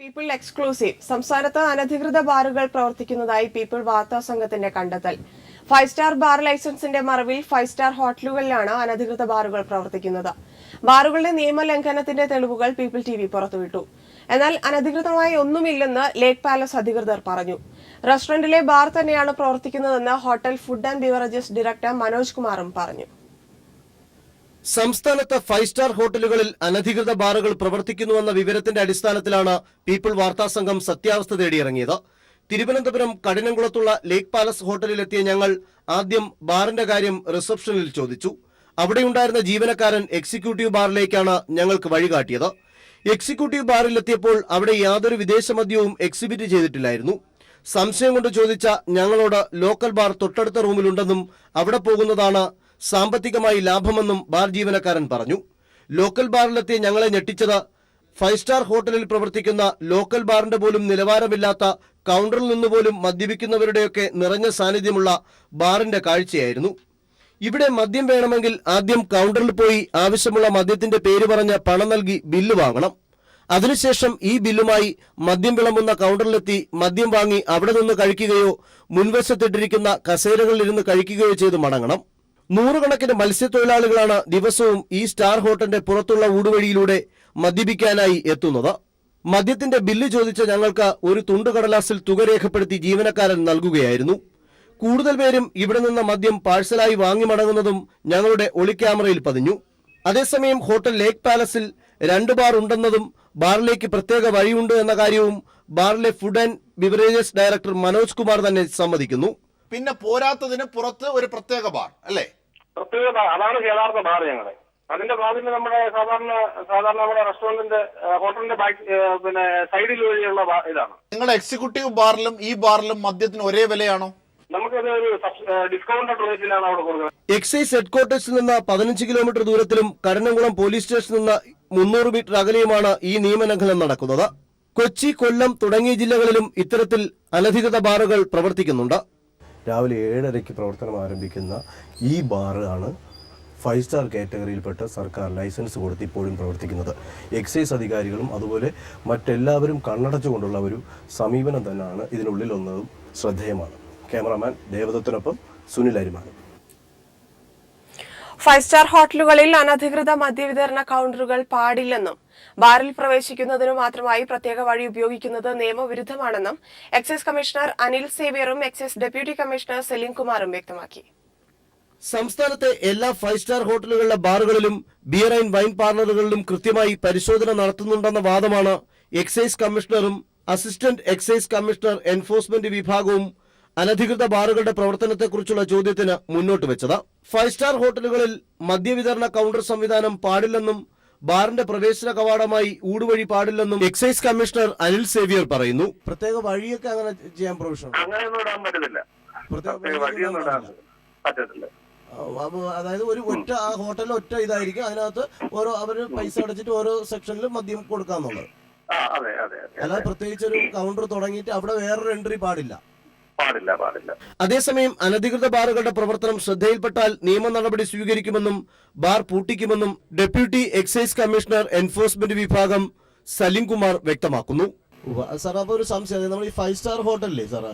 People exclusive സംസ്ഥാനത്ത് അനധികൃത ബാറുകൾ പ്രവർത്തിക്കുന്നതായി പീപ്പിൾ വാർത്താ സംഘത്തിന്റെ കണ്ടെത്തൽ. 5 സ്റ്റാർ ബാർ ലൈസൻസിന്റെ മറവിൽ 5 സ്റ്റാർ ഹോട്ടലുകളിലാണ് അനധികൃത ബാറുകൾ പ്രവർത്തിക്കുന്നത്. ബാറുകളുടെ നിയമലംഘനത്തിന്റെ തെളിവുകൾ പീപ്പിൾ ടിവി പുറത്തുവിട്ടു. എന്നാൽ അനധികൃതമായി ഒന്നുമില്ലെന്ന് ലേക്ക് പാലസ് അധികൃതർ പറഞ്ഞു. റെസ്റ്റോറന്റിലെ ബാർ തന്നെയാണ് പ്രവർത്തിക്കുന്നതെന്ന് hotel food and beverages director Manoj കുമാറും പറഞ്ഞു. സംസ്ഥാനത്ത് 5 സ്റ്റാർ ഹോട്ടലുകളിൽ അനധികൃത ബാറുകൾ പ്രവർത്തിക്കുന്നുവെന്ന വിവരത്തിന്റെ അടിസ്ഥാനത്തിലാണ് പീപ്പിൾ വാർത്താ സംഘം സത്യാവസ്ഥ തേടിയിറങ്ങിയത്. തിരുവനന്തപുരം കഠിനംകുളത്തുള്ള ലേക്ക് പാലസ് ഹോട്ടലിലെത്തിയ ഞങ്ങൾ ആദ്യം ബാറിന്റെ കാര്യം റിസപ്ഷനിൽ ചോദിച്ചു. അവിടെയുണ്ടായിരുന്ന ജീവനക്കാരൻ എക്സിക്യൂട്ടീവ് ബാറിലേക്കാണ് ഞങ്ങൾക്ക് വഴികാട്ടിയത്. എക്സിക്യൂട്ടീവ് ബാറിലെത്തിയപ്പോൾ അവിടെ യാതൊരു വിദേശ മദ്യവും എക്സിബിറ്റ് ചെയ്തിട്ടില്ലായിരുന്നു. സംശയം കൊണ്ട് ചോദിച്ച ഞങ്ങളോട് ലോക്കൽ ബാർ തൊട്ടടുത്ത റൂമിലുണ്ടെന്നും അവിടെ പോകുന്നതാണ് സാമ്പത്തികമായി ലാഭമെന്നും ബാർ ജീവനക്കാരൻ പറഞ്ഞു. ലോക്കൽ ബാറിലെത്തിയ ഞങ്ങളെ ഞെട്ടിച്ചത് 5 സ്റ്റാർ ഹോട്ടലിൽ പ്രവർത്തിക്കുന്ന ലോക്കൽ ബാറിന്റെ പോലും നിലവാരമില്ലാത്ത കൗണ്ടറിൽ നിന്നുപോലും മദ്യപിക്കുന്നവരുടെയൊക്കെ നിറഞ്ഞ സാന്നിധ്യമുള്ള ബാറിന്റെ കാഴ്ചയായിരുന്നു. ഇവിടെ മദ്യം വേണമെങ്കിൽ ആദ്യം കൗണ്ടറിൽ പോയി ആവശ്യമുള്ള മദ്യത്തിന്റെ പേര് പറഞ്ഞ് പണം നൽകി ബില്ല് വാങ്ങണം. അതിനുശേഷം ഈ ബില്ലുമായി മദ്യം വിളമ്പുന്ന കൗണ്ടറിലെത്തി മദ്യം വാങ്ങി അവിടെ നിന്ന് കഴിക്കുകയോ മുൻവശത്തിട്ടിരിക്കുന്ന കസേരകളിലിരുന്ന് കഴിക്കുകയോ ചെയ്ത് മടങ്ങണം. നൂറുകണക്കിന് മത്സ്യത്തൊഴിലാളികളാണ് ദിവസവും ഈ സ്റ്റാർ ഹോട്ടലിന്റെ പുറത്തുള്ള ഊടുവഴിയിലൂടെ മദ്യപിക്കാനായി എത്തുന്നത്. മദ്യത്തിന്റെ ബില്ല് ചോദിച്ച ഞങ്ങൾക്ക് ഒരു തുണ്ടുകടലാസിൽ തുക രേഖപ്പെടുത്തി ജീവനക്കാരൻ നൽകുകയായിരുന്നു. കൂടുതൽ പേരും ഇവിടെ നിന്ന് മദ്യം പാഴ്സലായി വാങ്ങി മടങ്ങുന്നതും ഞങ്ങളുടെ ഒളിക്യാമറയിൽ പതിഞ്ഞു. അതേസമയം ഹോട്ടൽ ലേക്ക് പാലസിൽ 2 ബാർ ഉണ്ടെന്നതും ബാറിലേക്ക് പ്രത്യേക വഴിയുണ്ട് എന്ന കാര്യവും ബാറിലെ food and beverages director Manoj Kumar തന്നെ സമ്മതിക്കുന്നു. പിന്നെ പോരാത്തതിന് പുറത്ത് ഒരു പ്രത്യേക ബാർ അല്ലേ? പ്രത്യേക ബാർ, അതാണ് യഥാർത്ഥ ബാർ. ഞങ്ങളെ അതിന്റെ ബാറിന് നമ്മുടെ സാധാരണ നമ്മുടെ റെസ്റ്റോറന്റിന്റെ ഹോട്ടലിന്റെ ബാക്ക് പിന്നെ സൈഡിൽ വഴിയുള്ള ഇതാണ്. നിങ്ങളുടെ എക്സിക്യൂട്ടീവ് ബാറിലും ഈ ബാറിലും മദ്യത്തിന് ഒരേ വിലയാണോ? നമുക്കത് ഒരു ഡിസ്കൗണ്ടഡ് റേറ്റിലാണ് അവിടെ കൊടുക്കുന്നത്. എക്സൈസ് ഹെഡ്ക്വാർട്ടേഴ്സിൽ നിന്ന് 15 കിലോമീറ്റർ ദൂരത്തിലും കഠിനംകുളം പോലീസ് സ്റ്റേഷനിൽ നിന്ന് 300 മീറ്റർ അകലെയുമാണ് ഈ നിയമലംഘനം നടക്കുന്നത്. കൊച്ചി, കൊല്ലം തുടങ്ങിയ ജില്ലകളിലും ഇത്തരത്തിൽ അനധികൃത ബാറുകൾ പ്രവർത്തിക്കുന്നുണ്ട്. രാവിലെ 7:30 പ്രവർത്തനം ആരംഭിക്കുന്ന ഈ ബാറാണ് 5 സ്റ്റാർ കാറ്റഗറിയിൽപ്പെട്ട സർക്കാർ ലൈസൻസ് കൊടുത്ത് ഇപ്പോഴും പ്രവർത്തിക്കുന്നത്. എക്സൈസ് അധികാരികളും അതുപോലെ മറ്റെല്ലാവരും കണ്ണടച്ചുകൊണ്ടുള്ള ഒരു സമീപനം തന്നെയാണ് ഇതിനുള്ളിൽ ഒന്നതും ശ്രദ്ധേയമാണ്. ക്യാമറാമാൻ ദേവദത്തിനൊപ്പം സുനിൽ അരിമാനം. 5 സ്റ്റാർ ഹോട്ടലുകളിൽ അനധികൃത മദ്യവിതരണ കൗണ്ടറുകൾ പാടില്ലെന്നും ബാറിൽ പ്രവേശിക്കുന്നതിനു മാത്രമായി പ്രത്യേക വഴി ഉപയോഗിക്കുന്നത് നിയമവിരുദ്ധമാണെന്നും എക്സൈസ് കമ്മീഷണർ അനിൽ സേവ്യറും എക്സൈസ് ഡെപ്യൂട്ടി കമ്മീഷണർ സെലിം കുമാറും വ്യക്തമാക്കി. സംസ്ഥാനത്തെ എല്ലാ 5 സ്റ്റാർ ഹോട്ടലുകളിലെ ബാറുകളിലും ബിയർ ആൻഡ് വൈൻ പാർലറുകളിലും കൃത്യമായി പരിശോധന നടത്തുന്നുണ്ടെന്ന വാദമാണ് എക്സൈസ് കമ്മീഷണറും അസിസ്റ്റന്റ് എക്സൈസ് കമ്മീഷണർ എൻഫോഴ്സ്മെന്റ് വിഭാഗവും അനധികൃത ബാറുകളുടെ പ്രവർത്തനത്തെക്കുറിച്ചുള്ള ചോദ്യത്തിന് മുന്നോട്ട് വെച്ചത്. 5 സ്റ്റാർ ഹോട്ടലുകളിൽ മദ്യവിതരണ കൗണ്ടർ സംവിധാനം പാടില്ലെന്നും ബാറിന്റെ പ്രവേശന കവാടമായി ഊടുവഴി പാടില്ലെന്നും എക്സൈസ് കമ്മീഷണർ അനിൽ സേവ്യർ പറയുന്നു. പ്രത്യേക വഴിയൊക്കെ അങ്ങനെ ചെയ്യാൻ പ്രൊവിഷൻ അങ്ങനെയൊന്നും ഇടാൻ പറ്റത്തില്ല. വഴിയൊന്നും ഇടാൻ പറ്റത്തില്ല. അതായത് ഒരു ഒറ്റ ആ ഹോട്ടലിൽ ഒറ്റ ഇതായിരിക്കും, അതിനകത്ത് ഓരോ അവര് പൈസ അടച്ചിട്ട് ഓരോ സെക്ഷനിലും മദ്യം കൊടുക്കാന്നുള്ളത്. അല്ലാതെ പ്രത്യേകിച്ച് ഒരു കൗണ്ടർ തുടങ്ങിയിട്ട് അവിടെ വേറൊരു എൻട്രി പാടില്ല. അതേസമയം അനധികൃത ബാറുകളുടെ പ്രവർത്തനം ശ്രദ്ധയിൽപ്പെട്ടാൽ നിയമ നടപടി സ്വീകരിക്കുമെന്നും ബാർ പൂട്ടിക്കുമെന്നും ഡെപ്യൂട്ടി എക്സൈസ് കമ്മീഷണർ എൻഫോഴ്സ്മെന്റ് വിഭാഗം സലിം കുമാർ വ്യക്തമാക്കുന്നു. സാർ, അപ്പൊ ഒരു സംശയം, നമ്മൾ ഈ 5 സ്റ്റാർ ഹോട്ടലില്ലേ സാറേ,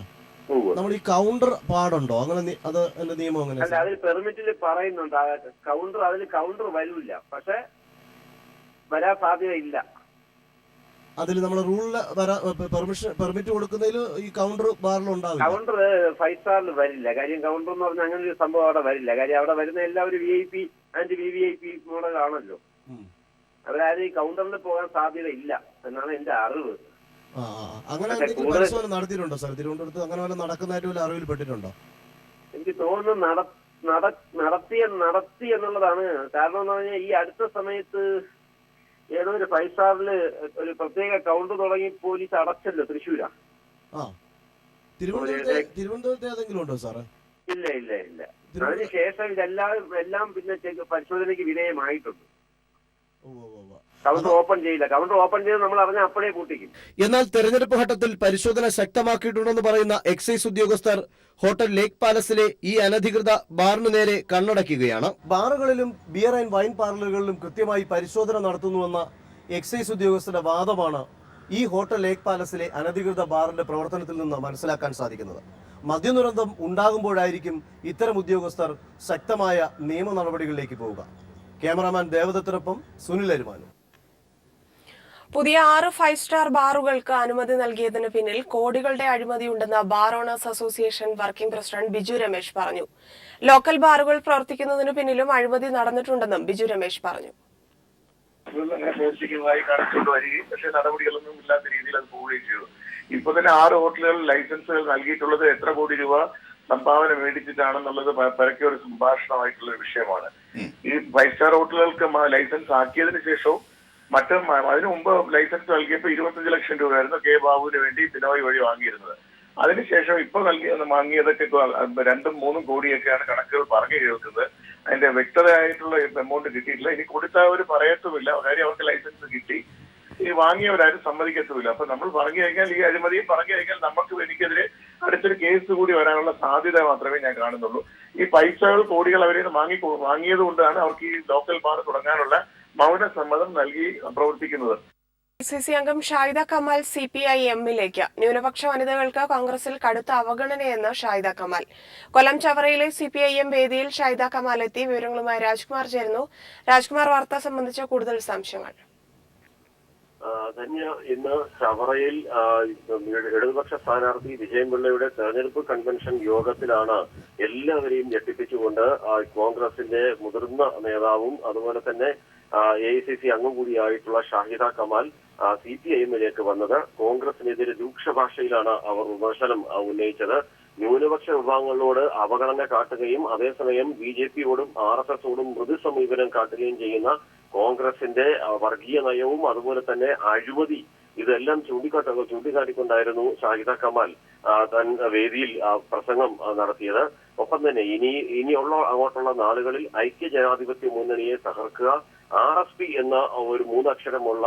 നമ്മൾ ഈ കൗണ്ടർ പാടുണ്ടോ? അങ്ങനെ അത് എന്റെ നിയമം അങ്ങനെ അതിൽ പെർമിറ്റിൽ പറയുന്നുണ്ട് കൗണ്ടർ, അതിൽ കൗണ്ടർ വരില്ല, പക്ഷെ വരാൻ സാധ്യതയില്ല. അതിൽ നമ്മൾ റൂളില് പെർമിറ്റ് കൊടുക്കുന്നതിൽ ഈ കൗണ്ടർ ബാറിൽ ഉണ്ടാവില്ല. കൗണ്ടർ 5 സ്റ്റാറിൽ വരില്ല. കാര്യം കൗണ്ടർ എന്ന് പറഞ്ഞാൽ അങ്ങനെ ഒരു സംഭവം അവിടെ വരില്ല. കാര്യം അവിടെ വരുന്ന എല്ലാവരും VIP ആൻഡ് VVIP മോഡലാണല്ലോ. അവരാരും ഈ കൗണ്ടറിൽ പോകാൻ സാധ്യത ഇല്ല എന്നാണ് എന്റെ അറിവ്. അങ്ങനെ പരിശോധന നടത്തിയിട്ടുണ്ടോ സാർ? തിരുവനന്തപുരത്ത് അങ്ങനെ വല്ല നടക്കുന്നതായിട്ട് വല്ല അറിവിൽപ്പെട്ടിട്ടുണ്ടോ? എനിക്ക് തോന്നുന്നു നടത്തി എന്നുള്ളതാണ്. കാരണം എന്ന് പറഞ്ഞാൽ ഈ അടുത്ത സമയത്ത് ഏതോ ഒരു 5 സ്റ്റാറില് ഒരു പ്രത്യേക കൗണ്ടർ തുടങ്ങി പോലീസ് അടച്ചല്ലോ, തൃശ്ശൂരാ. തിരുവനന്തപുരത്ത് ഏതെങ്കിലും ഉണ്ടോ സാറ്? ഇല്ല. അതിനുശേഷം ഇതെല്ലാം പിന്നെ പരിശോധനയ്ക്ക് വിധേയമായിട്ടുണ്ട്. കൗണ്ടർ ഓപ്പൺ ചെയ്യില്ല. കൗണ്ടർ ഓപ്പൺ ചെയ്ത് നമ്മൾ അറിഞ്ഞാൽ അപ്പോഴേ പൂട്ടിക്കും. എന്നാൽ തെരഞ്ഞെടുപ്പ് ഘട്ടത്തിൽ പരിശോധന ശക്തമാക്കിയിട്ടുണ്ടെന്ന് പറയുന്ന എക്സൈസ് ഉദ്യോഗസ്ഥർ ഹോട്ടൽ ലേക്ക് പാലസിലെ ഈ അനധികൃത ബാറിന് നേരെ കണ്ണടയ്ക്കുകയാണ്. ബാറുകളിലും ബിയർ ആൻഡ് വൈൻ പാർലറുകളിലും കൃത്യമായി പരിശോധന നടത്തുന്നുവെന്ന എക്സൈസ് ഉദ്യോഗസ്ഥരുടെ വാദമാണ് ഈ ഹോട്ടൽ ലേക്ക് പാലസിലെ അനധികൃത ബാറിന്റെ പ്രവർത്തനത്തിൽ നിന്ന് മനസ്സിലാക്കാൻ സാധിക്കുന്നത്. മദ്യദുരന്തം ഉണ്ടാകുമ്പോഴായിരിക്കും ഇത്തരം ഉദ്യോഗസ്ഥർ ശക്തമായ നിയമ നടപടികളിലേക്ക് പോവുക. ക്യാമറാമാൻ ദേവദത്തിനൊപ്പം സുനിൽ അരുമാനും. പുതിയ 6 5 സ്റ്റാർ ബാറുകൾക്ക് അനുമതി നൽകിയതിന് പിന്നിൽ കോടികളുടെ അഴിമതിയുണ്ടെന്ന് bar owners association working president Biju Ramesh പറഞ്ഞു. ലോക്കൽ ബാറുകൾ പ്രവർത്തിക്കുന്നതിന് പിന്നിലും അഴിമതി നടന്നിട്ടുണ്ടെന്നും ബിജു രമേശ് പറഞ്ഞു. പ്രവർത്തിക്കുന്നതായി കാണിച്ചുകൊണ്ട് വരികയും പക്ഷേ നടപടികളൊന്നും ഇല്ലാത്ത രീതിയിൽ അത് പോവുകയും ചെയ്തു. ഇപ്പൊ തന്നെ 6 ഹോട്ടലുകൾ ലൈസൻസുകൾ നൽകിയിട്ടുള്ളത് എത്ര കോടി രൂപ സംഭാവന മേടിച്ചിട്ടാണെന്നുള്ളത് പരക്കെ ഒരു സംഭാഷണമായിട്ടുള്ള ഒരു വിഷയമാണ്. ഈ 5 സ്റ്റാർ ഹോട്ടലുകൾക്ക് ലൈസൻസ് ആക്കിയതിനു ശേഷവും അതിനു മുമ്പ് ലൈസൻസ് നൽകിയപ്പോൾ 25 ലക്ഷം രൂപയായിരുന്നു കെ ബാബുവിന് വേണ്ടി ബിനോയ് വഴി വാങ്ങിയിരുന്നത്. അതിനുശേഷം ഇപ്പൊ വാങ്ങിയതൊക്കെ 2-3 കോടിയൊക്കെയാണ് കണക്കുകൾ പറഞ്ഞു കേൾക്കുന്നത്. അതിന്റെ വ്യക്തതയായിട്ടുള്ള എമൗണ്ട് കിട്ടിയിട്ടില്ല. ഇനി കൊടുത്തവർ പറയത്തുമില്ല. കാര്യം അവർക്ക് ലൈസൻസ് കിട്ടി, ഈ വാങ്ങിയവരാരും സമ്മതിക്കത്തുമില്ല. അപ്പൊ നമ്മൾ പറഞ്ഞു കഴിഞ്ഞാൽ ഈ അഴിമതിയും പറഞ്ഞു കഴിഞ്ഞാൽ എനിക്കെതിരെ അടുത്തൊരു കേസ് കൂടി വരാനുള്ള സാധ്യത മാത്രമേ ഞാൻ കാണുന്നുള്ളൂ. ഈ പൈസകൾ കോടികൾ അവരിൽ നിന്ന് വാങ്ങിയത് കൊണ്ടാണ് അവർക്ക് ഈ ലോക്കൽ ബാർ തുടങ്ങാനുള്ള മൗന സമ്മതം നൽകി പ്രവർത്തിക്കുന്നത്. ICC അംഗം ഷാഹിദ കമാൽ CPIM-ലേക്ക്. ന്യൂനപക്ഷ വനിതകൾക്ക് കോൺഗ്രസിൽ കടുത്ത അവഗണനയെന്ന് ഷാഹിദ കമാൽ. കൊല്ലം ചവറയിലെ CPIM വേദിയിൽ ഷാഹിദ കമാൽ എത്തി. വിവരങ്ങളുമായി രാജ്കുമാർ ചേരുന്നു. രാജ്കുമാർ, വാർത്ത സംബന്ധിച്ച കൂടുതൽ സംശയങ്ങൾ. ധന്യ, ഇന്ന് ചവറയിൽ ഇടതുപക്ഷ സ്ഥാനാർത്ഥി വിജയൻപിള്ളയുടെ തെരഞ്ഞെടുപ്പ് കൺവെൻഷൻ യോഗത്തിലാണ് എല്ലാവരെയും ഞെട്ടിപ്പിച്ചുകൊണ്ട് കോൺഗ്രസിന്റെ മുതിർന്ന നേതാവും അതുപോലെ തന്നെ AICC അംഗം കൂടിയായിട്ടുള്ള ഷാഹിദ കമാൽ CPIM-ലേക്ക് വന്നത്. കോൺഗ്രസിനെതിരെ രൂക്ഷ ഭാഷയിലാണ് അവർ വിമർശനം ഉന്നയിച്ചത്. ന്യൂനപക്ഷ വിഭാഗങ്ങളോട് അവഗണന കാട്ടുകയും അതേസമയം BJP-യോടും RSS-ഓടും മൃദു സമീപനം കാട്ടുകയും ചെയ്യുന്ന കോൺഗ്രസിന്റെ വർഗീയ നയവും അതുപോലെ തന്നെ അഴിമതി ഇതെല്ലാം ചൂണ്ടിക്കാട്ടിക്കൊണ്ടായിരുന്നു ഷാഹിദ കമാൽ തൻ വേദിയിൽ പ്രസംഗം നടത്തിയത്. ഒപ്പം തന്നെ അങ്ങോട്ടുള്ള നാളുകളിൽ ഐക്യ ജനാധിപത്യ മുന്നണിയെ തകർക്കുക, RSP എന്ന ഒരു 3 അക്ഷരമുള്ള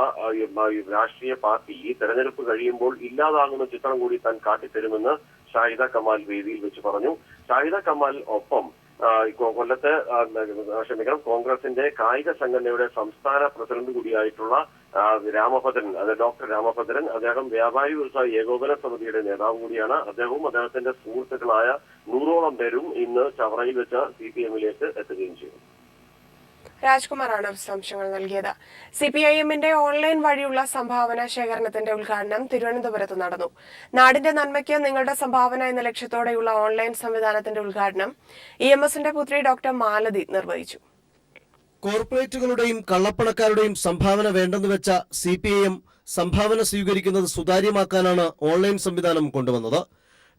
രാഷ്ട്രീയ പാർട്ടി ഈ തെരഞ്ഞെടുപ്പ് കഴിയുമ്പോൾ ഇല്ലാതാകുന്ന ചിത്രം കൂടി താൻ കാട്ടിത്തരുമെന്ന് ഷാഹിദ കമാൽ വേദിയിൽ വെച്ച് പറഞ്ഞു. ഷാഹിദ കമാൽ ഒപ്പം കൊല്ലത്ത് കോൺഗ്രസിന്റെ കായിക സംഘടനയുടെ സംസ്ഥാന പ്രസിഡന്റ് കൂടിയായിട്ടുള്ള ഡോക്ടർ രാമഭദ്രൻ, അദ്ദേഹം വ്യാപാരി വ്യവസായ ഏകോപന സമിതിയുടെ നേതാവ് കൂടിയാണ്. അദ്ദേഹവും അദ്ദേഹത്തിന്റെ സുഹൃത്തുക്കളായ 100ഓളം പേരും ഇന്ന് ചവറയിൽ വെച്ച് CPM-ലേക്ക് എത്തുകയും ചെയ്തു. രാജ്കുമാറാണ് വിശദാംശങ്ങൾ നൽകിയത്. CPIM-ന്റെ ഓൺലൈൻ വഴിയുള്ള സംഭാവന ശേഖരണത്തിന്റെ ഉദ്ഘാടനം തിരുവനന്തപുരത്ത് നടന്നു. നാടിന്റെ നന്മയ്ക്ക് നിങ്ങളുടെ സംഭാവന എന്ന ലക്ഷ്യത്തോടെയുള്ള ഓൺലൈൻ സംവിധാനത്തിന്റെ ഉദ്ഘാടനം EMS-ന്റെ പുത്രി ഡോക്ടർ മാലതി നിർവഹിച്ചു. കോർപ്പറേറ്റുകളുടെയും കള്ളപ്പണക്കാരുടെയും സംഭാവന വേണ്ടെന്ന് വെച്ച CPIM സംഭാവന സ്വീകരിക്കുന്നത് സുതാര്യമാക്കാനാണ് ഓൺലൈൻ സംവിധാനം കൊണ്ടുവന്നത്.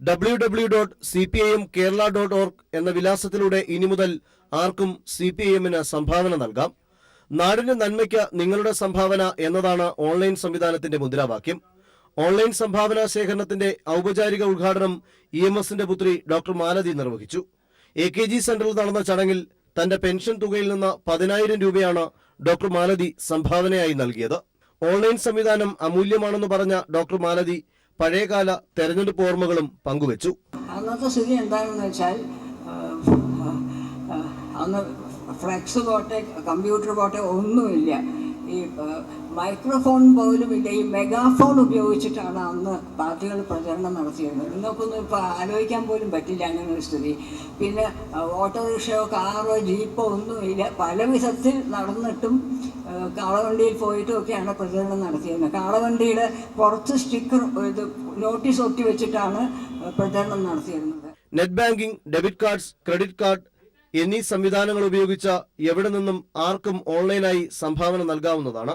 www.cpimkerala.org എന്ന വിലാസത്തിലൂടെ ഇനി മുതൽ ആർക്കും CPIM-ന് സംഭാവന നൽകാം. നാടിന്റെ നന്മയ്ക്ക് നിങ്ങളുടെ സംഭാവന എന്നതാണ് ഓൺലൈൻ സംവിധാനത്തിന്റെ മുദ്രാവാക്യം. ഓൺലൈൻ സംഭാവന ശേഖരണത്തിന്റെ ഔപചാരിക ഉദ്ഘാടനം EMS-ന്റെ പുത്രി ഡോക്ടർ മാലതി നിർവഹിച്ചു. AKG സെന്ററിൽ നടന്ന ചടങ്ങിൽ തന്റെ പെൻഷൻ തുകയിൽ നിന്ന് 10,000 രൂപയാണ് ഡോക്ടർ മാലതി സംഭാവനയായി നൽകിയത്. ഓൺലൈൻ സംവിധാനം അമൂല്യമാണെന്ന് പറഞ്ഞ ഡോക്ടർ മാലതി പഴയകാല തെരഞ്ഞെടുപ്പ് ഓർമ്മകളും പങ്കുവച്ചു. അന്നത്തെ സ്ഥിതി എന്താണെന്ന് വെച്ചാൽ അന്ന് ഫ്ലെക്സ് പോട്ടെ കമ്പ്യൂട്ടർ പോട്ടെ ഒന്നുമില്ല. ഈ മൈക്രോഫോൺ പോലും ഇല്ല. ഈ മെഗാഫോൺ ഉപയോഗിച്ചിട്ടാണ് അന്ന് പാർട്ടികൾ പ്രചരണം നടത്തിയിരുന്നത്. നിങ്ങൾക്കൊന്നും ഇപ്പോൾ ആലോചിക്കാൻ പോലും പറ്റില്ല അങ്ങനെ ഒരു സ്ഥിതി. പിന്നെ ഓട്ടോറിക്ഷയോ കാറോ ജീപ്പോ ഒന്നുമില്ല. പല വിധത്തിൽ നടന്നിട്ടും കാളവണ്ടിയിൽ പോയിട്ടും ഒക്കെയാണ് പ്രചരണം നടത്തിയിരുന്നത്. കാളവണ്ടിയുടെ പുറത്ത് സ്റ്റിക്കർ നോട്ടീസ് ഒട്ടി വെച്ചിട്ടാണ് പ്രചരണം നടത്തിയിരുന്നത്. Net banking, debit cards, credit card എന്നീ സംവിധാനങ്ങൾ ഉപയോഗിച്ച എവിടെ നിന്നും ആർക്കും ഓൺലൈനായി സംഭാവന നൽകാവുന്നതാണ്.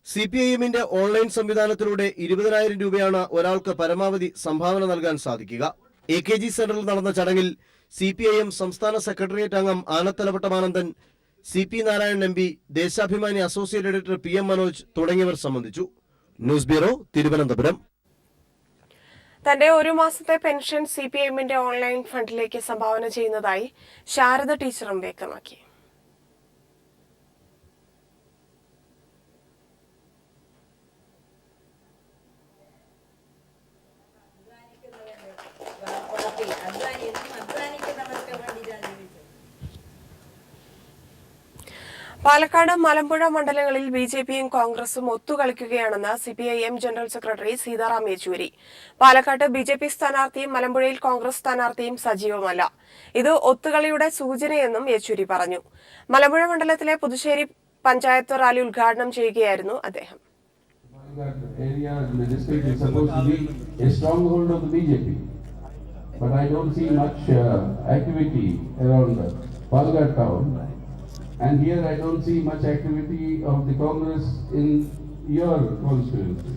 CPIM-ന്റെ ഓൺലൈൻ സംവിധാനത്തിലൂടെ 20,000 രൂപയാണ് ഒരാൾക്ക് പരമാവധി സംഭാവന നൽകാൻ സാധിക്കുക. AKG സെന്ററിൽ നടന്ന ചടങ്ങിൽ CPIM സംസ്ഥാന സെക്രട്ടേറിയറ്റ് അംഗം Anathalavattom Anandan, CP Narayanan MP, Deshabhimani associate editor PM Manoj തുടങ്ങിയവർ സംബന്ധിച്ചു. News bureau, Thiruvananthapuram. തന്റെ 1 മാസത്തെ പെൻഷൻ CPIM-ന്റെ ഓൺലൈൻ ഫണ്ടിലേക്ക് സംഭാവന ചെയ്യുന്നതായി ശാരദ ടീച്ചറും വ്യക്തമാക്കി. പാലക്കാട് മലമ്പുഴ മണ്ഡലങ്ങളിൽ ബിജെപിയും കോൺഗ്രസും ഒത്തുകളിക്കുകയാണെന്ന് CPIM general secretary Sitaram Yechury. പാലക്കാട്ട് ബിജെപി സ്ഥാനാർത്ഥിയും മലമ്പുഴയിൽ കോൺഗ്രസ് സ്ഥാനാർത്ഥിയും സജീവമല്ല. ഇത് ഒത്തുകളിയുടെ സൂചനയെന്നും യെച്ചൂരി പറഞ്ഞു. മലമ്പുഴ മണ്ഡലത്തിലെ പുതുശ്ശേരി പഞ്ചായത്ത് റാലി ഉദ്ഘാടനം ചെയ്യുകയായിരുന്നു അദ്ദേഹം. But I don't see much activity around Palghat town, and here I don't see much activity of the Congress in your constituency.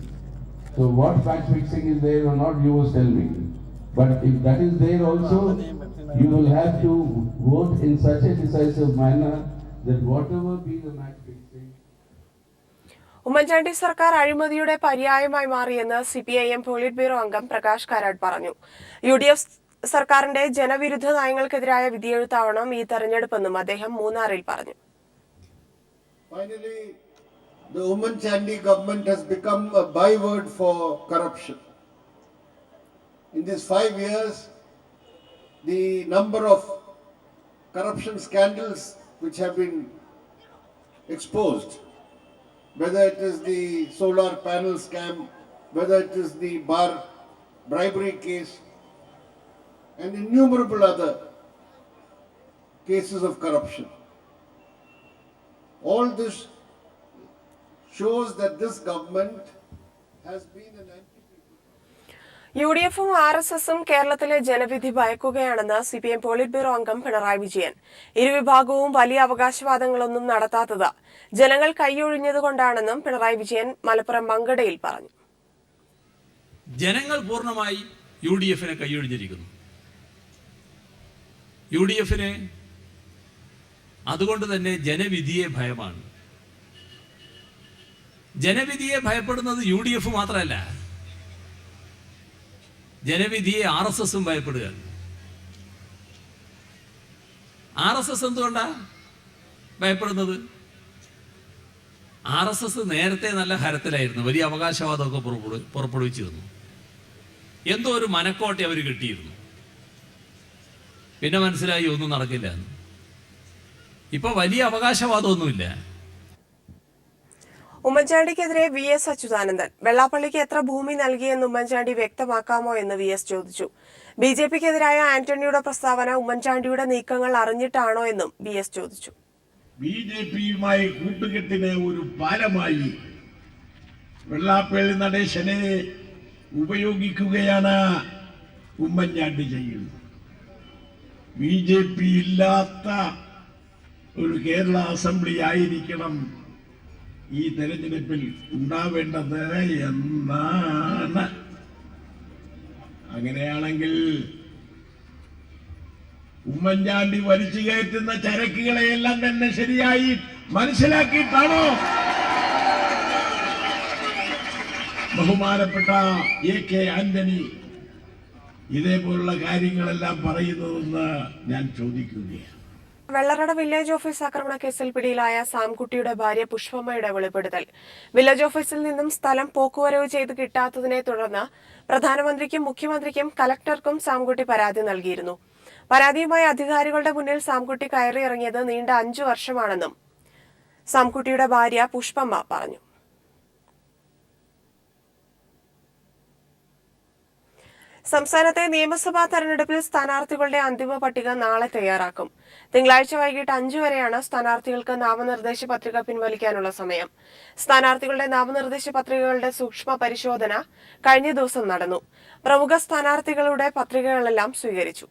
So what match fixing is there or not, you must tell me. But if that is there also, you will have to vote in such a decisive manner that whatever be the match fixing. Oommen Chandy സർക്കാർ അഴിമതിയുടെ പര്യായമായി മാറിയെന്ന് CPIM polit bureau അംഗം പ്രകാശ് കാരാട്ട് പറഞ്ഞു. UDF സർക്കാരിന്റെ ജനവിരുദ്ധ നയങ്ങൾക്കെതിരായ വിധിയെഴുത്താവണം ഈ തെരഞ്ഞെടുപ്പെന്നും അദ്ദേഹം മൂന്നാറിൽ പറഞ്ഞു. Finally, the Ummanchandi government has become a byword for corruption. In these 5 years, the number of corruption scandals which have been exposed, whether it is the solar panel scam, whether it is the bar bribery case, and innumerable other cases of corruption. All this shows that this government has been an യുഡിഎഫും ആർഎസ്എസും കേരളത്തിലെ ജനവിധി ഭയക്കുകയാണെന്ന് CPM polit bureau അംഗം പിണറായി വിജയൻ. ഇരുവിഭാഗവും വലിയ അവകാശവാദങ്ങളൊന്നും നടത്താത്തത് ജനങ്ങൾ കൈയൊഴിഞ്ഞതുകൊണ്ടാണെന്നും പിണറായി വിജയൻ മലപ്പുറം മങ്കടയിൽ പറഞ്ഞു. ജനങ്ങൾ പൂർണ്ണമായി യുഡിഎഫിനെ കൈയൊഴിഞ്ഞിരിക്കുന്നു. യുഡിഎഫിന് അതുകൊണ്ട് തന്നെ ജനവിധിയെ ഭയമാണ്. ജനവിധിയെ ഭയപ്പെടുന്നത് യുഡിഎഫ് മാത്രമല്ല, ജനവിധിയെ ആർഎസ്എസും ഭയപ്പെടുകയാണ്. ആർഎസ്എസ് എന്തുകൊണ്ടാ ഭയപ്പെടുന്നത്? ആർഎസ്എസ് നേരത്തെ നല്ല ഹരത്തിലായിരുന്നു, വലിയ അവകാശവാദമൊക്കെ പുറപ്പെടുവിച്ചിരുന്നു. എന്തോ ഒരു മനക്കോട്ടെ അവർ കിട്ടിയിരുന്നു. പിന്നെ മനസ്സിലായി ഒന്നും നടക്കില്ല. ഇപ്പൊ വലിയ അവകാശവാദമൊന്നുമില്ല. ഉമ്മൻചാണ്ടിക്കെതിരെ VS അച്യുതാനന്ദൻ. വെള്ളാപ്പള്ളിക്ക് എത്ര ഭൂമി നൽകിയെന്ന് ഉമ്മൻചാണ്ടി വ്യക്തമാക്കാമോ എന്ന് VS ചോദിച്ചു. ബിജെപിക്കെതിരായ ആന്റണിയുടെ പ്രസ്താവന ഉമ്മൻചാണ്ടിയുടെ നീക്കങ്ങൾ അറിഞ്ഞിട്ടാണോ എന്നും VS ചോദിച്ചു. ബിജെപിയുമായി കൂട്ടുകെട്ടിന് ഒരു പാലമായി വെള്ളാപ്പള്ളി നടേശനെ ഉപയോഗിക്കുകയാണ് ഉമ്മൻചാണ്ടി ചെയ്യുന്നത്. ബിജെപി ഇല്ലാത്ത ഒരു കേരള അസംബ്ലി ആയിരിക്കണം ഈ തെരഞ്ഞെടുപ്പിൽ ഉണ്ടാവേണ്ടത് എന്നാണ്. അങ്ങനെയാണെങ്കിൽ ഉമ്മൻചാണ്ടി വലിച്ചു കയറ്റുന്ന ചരക്കുകളെയെല്ലാം തന്നെ ശരിയായി മനസ്സിലാക്കിയിട്ടാണോ ബഹുമാനപ്പെട്ട AK ആന്റണി ഇതേപോലുള്ള കാര്യങ്ങളെല്ലാം പറയുന്നതെന്ന് ഞാൻ ചോദിക്കുകയാണ്. വെള്ളറട വില്ലേജ് ഓഫീസ് ആക്രമണ കേസിൽ പിടിയിലായ സാംകുട്ടിയുടെ ഭാര്യ പുഷ്പമ്മയുടെ വെളിപ്പെടുത്തൽ. വില്ലേജ് ഓഫീസിൽ നിന്നും സ്ഥലം പോക്കുവരവ് ചെയ്ത് കിട്ടാത്തതിനെ തുടർന്ന് പ്രധാനമന്ത്രിക്കും മുഖ്യമന്ത്രിക്കും കലക്ടർക്കും സാംകുട്ടി പരാതി നൽകിയിരുന്നു. പരാതിയുമായി അധികാരികളുടെ മുന്നിൽ സാംകുട്ടി കയറിയിറങ്ങിയത് നീണ്ട 5 വർഷമാണെന്നും സാംകുട്ടിയുടെ ഭാര്യ പുഷ്പമ്മ പറഞ്ഞു. സംസ്ഥാനത്തെ നിയമസഭാ തെരഞ്ഞെടുപ്പിൽ സ്ഥാനാർത്ഥികളുടെ അന്തിമ പട്ടിക നാളെ തയ്യാറാക്കും. തിങ്കളാഴ്ച വൈകിട്ട് 5 വരെയാണ് സ്ഥാനാർത്ഥികൾക്ക് നാമനിർദ്ദേശ പത്രിക പിൻവലിക്കാനുള്ള സമയം. സ്ഥാനാർത്ഥികളുടെ നാമനിർദ്ദേശ പത്രികകളുടെ സൂക്ഷ്മ പരിശോധന കഴിഞ്ഞ ദിവസം നടന്നു. പ്രമുഖ സ്ഥാനാർത്ഥികളുടെ പത്രികകളെല്ലാം സ്വീകരിച്ചു.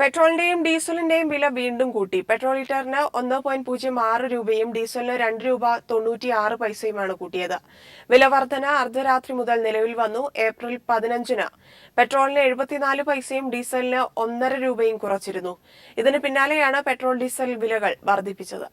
പെട്രോളിന്റെയും ഡീസലിന്റെയും വില വീണ്ടും കൂട്ടി. പെട്രോൾ ലിറ്ററിന് 1.06 രൂപയും ഡീസലിന് 2 രൂപ 96 പൈസയുമാണ് കൂട്ടിയത്. വില വർധന അർദ്ധരാത്രി മുതൽ നിലവിൽ വന്നു. ഏപ്രിൽ 15-ന് പെട്രോളിന് 74 പൈസയും ഡീസലിന് 1.5 രൂപയും കുറച്ചിരുന്നു. ഇതിന് പിന്നാലെയാണ് പെട്രോൾ ഡീസൽ വിലകൾ വർദ്ധിപ്പിച്ചത്.